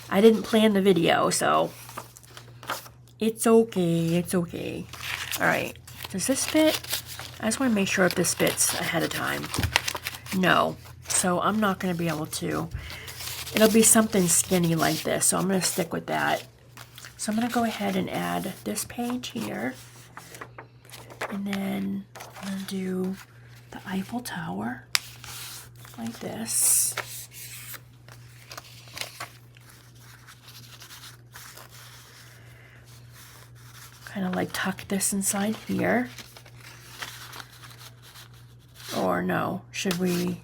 I didn't plan the video, so it's okay, it's okay. All right, does this fit? I just want to make sure if this fits ahead of time. No, so I'm not going to be able to. It'll be something skinny like this, so I'm going to stick with that. So I'm going to go ahead and add this page here. And then I'm going to do the Eiffel Tower like this. Kind of like tuck this inside here. Or no, should we?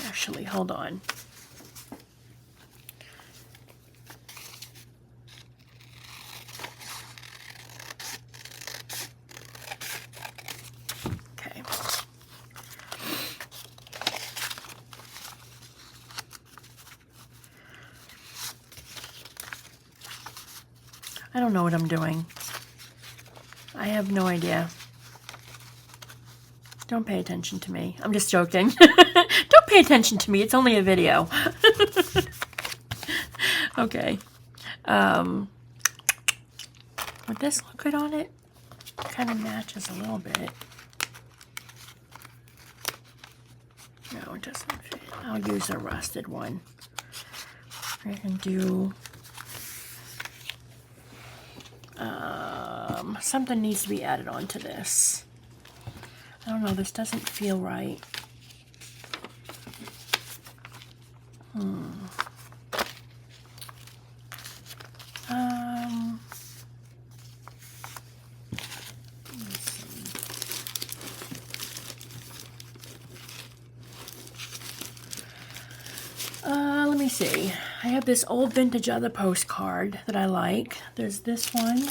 Actually, hold on. Okay. I don't know what I'm doing. I have no idea. Don't pay attention to me. I'm just joking. Don't pay attention to me. It's only a video. Okay. Would this look good on it? Kind of matches a little bit. No, it doesn't fit. I'll use a rusted one. I can do something needs to be added onto this. I don't know, this doesn't feel right. Let me see. I have this old vintage other postcard that I like. There's this one.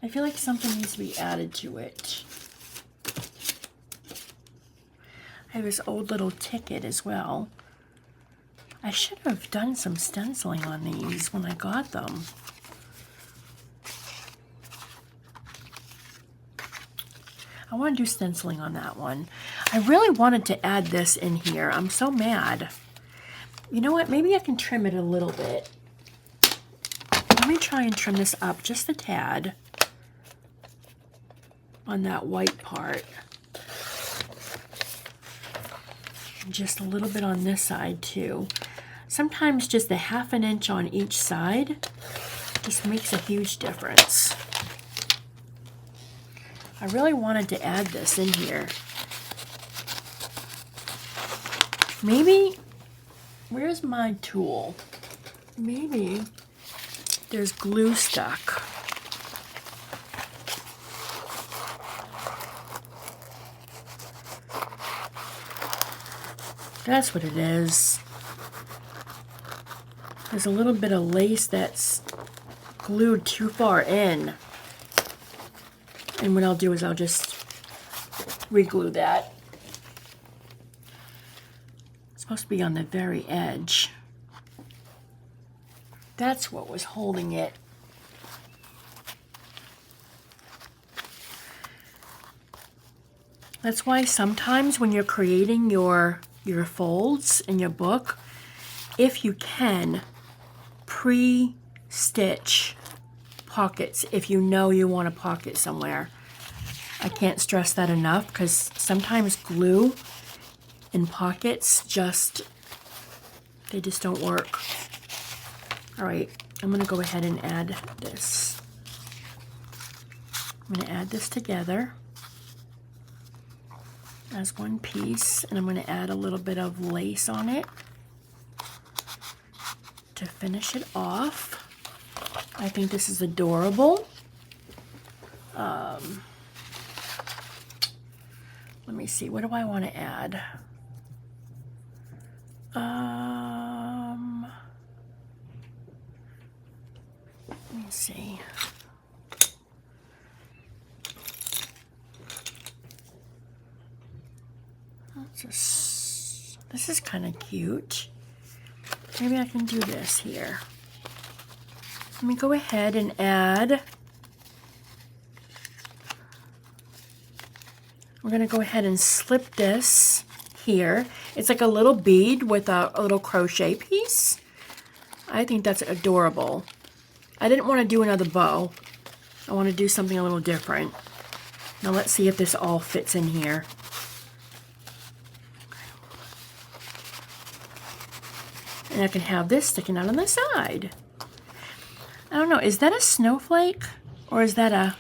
I feel like something needs to be added to it. I have this old little ticket as well. I should have done some stenciling on these when I got them. I want to do stenciling on that one. I really wanted to add this in here. I'm so mad. You know what? Maybe I can trim it a little bit. Let me try and trim this up just a tad on that white part. And just a little bit on this side too. Sometimes just a ½ inch on each side just makes a huge difference. I really wanted to add this in here. Maybe, where's my tool? Maybe there's glue stuck. That's what it is. There's a little bit of lace that's glued too far in. And what I'll do is I'll just re-glue that. It's supposed to be on the very edge. That's what was holding it. That's why sometimes when you're creating your folds in your book, if you can, pre-stitch pockets if you know you want a pocket somewhere. I can't stress that enough because sometimes glue in pockets they just don't work. All right, I'm gonna go ahead and add this. I'm gonna add this together as one piece, and I'm gonna add a little bit of lace on it to finish it off. I think this is adorable. Let me see, what do I want to add? Let me see. This is kind of cute. Maybe I can do this here. Let me go ahead and add. We're going to go ahead and slip this here. It's like a little bead with a little crochet piece. I think that's adorable. I didn't want to do another bow. I want to do something a little different. Now let's see if this all fits in here. And I can have this sticking out on the side. I don't know, is that a snowflake or is that a...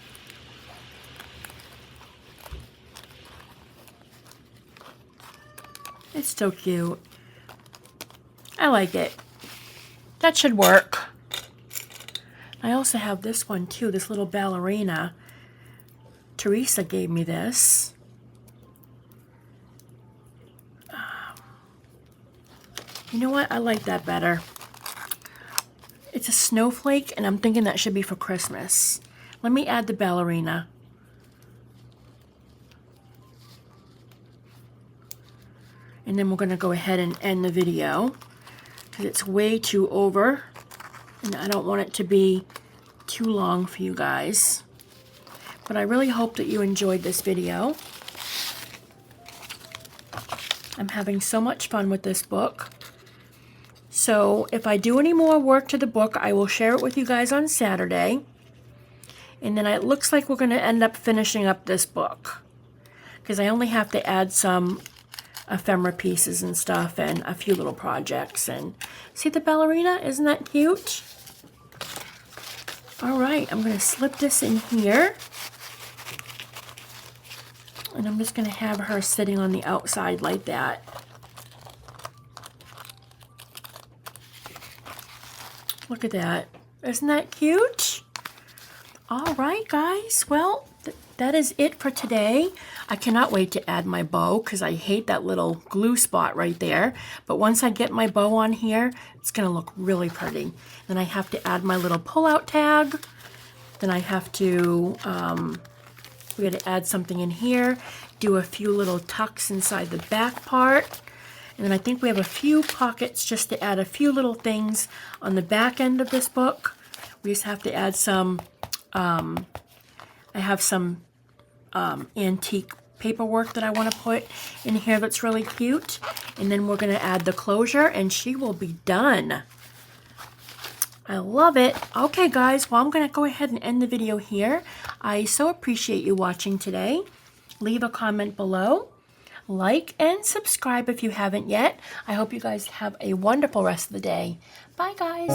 It's so cute. I like it. That should work. I also have this one too, this little ballerina. Teresa gave me this. You know what? I like that better. It's a snowflake, and I'm thinking that should be for Christmas. Let me add the ballerina. And then we're going to go ahead and end the video because it's way too over, and I don't want it to be too long for you guys. But I really hope that you enjoyed this video. I'm having so much fun with this book. So if I do any more work to the book, I will share it with you guys on Saturday. And then it looks like we're going to end up finishing up this book, because I only have to add some ephemera pieces and stuff and a few little projects. And see the ballerina? Isn't that cute? All right, I'm going to slip this in here. And I'm just going to have her sitting on the outside like that. Look at that. Isn't that cute? All right, guys. Well, that is it for today. I cannot wait to add my bow because I hate that little glue spot right there. But once I get my bow on here, it's going to look really pretty. Then I have to add my little pull-out tag. Then I have to, we got to add something in here, do a few little tucks inside the back part. And then I think we have a few pockets just to add a few little things on the back end of this book. We just have to add some, I have some antique paperwork that I want to put in here that's really cute. And then we're going to add the closure and she will be done. I love it. Okay, guys, well, I'm going to go ahead and end the video here. I so appreciate you watching today. Leave a comment below. Like and subscribe if you haven't yet. I hope you guys have a wonderful rest of the day. Bye, guys.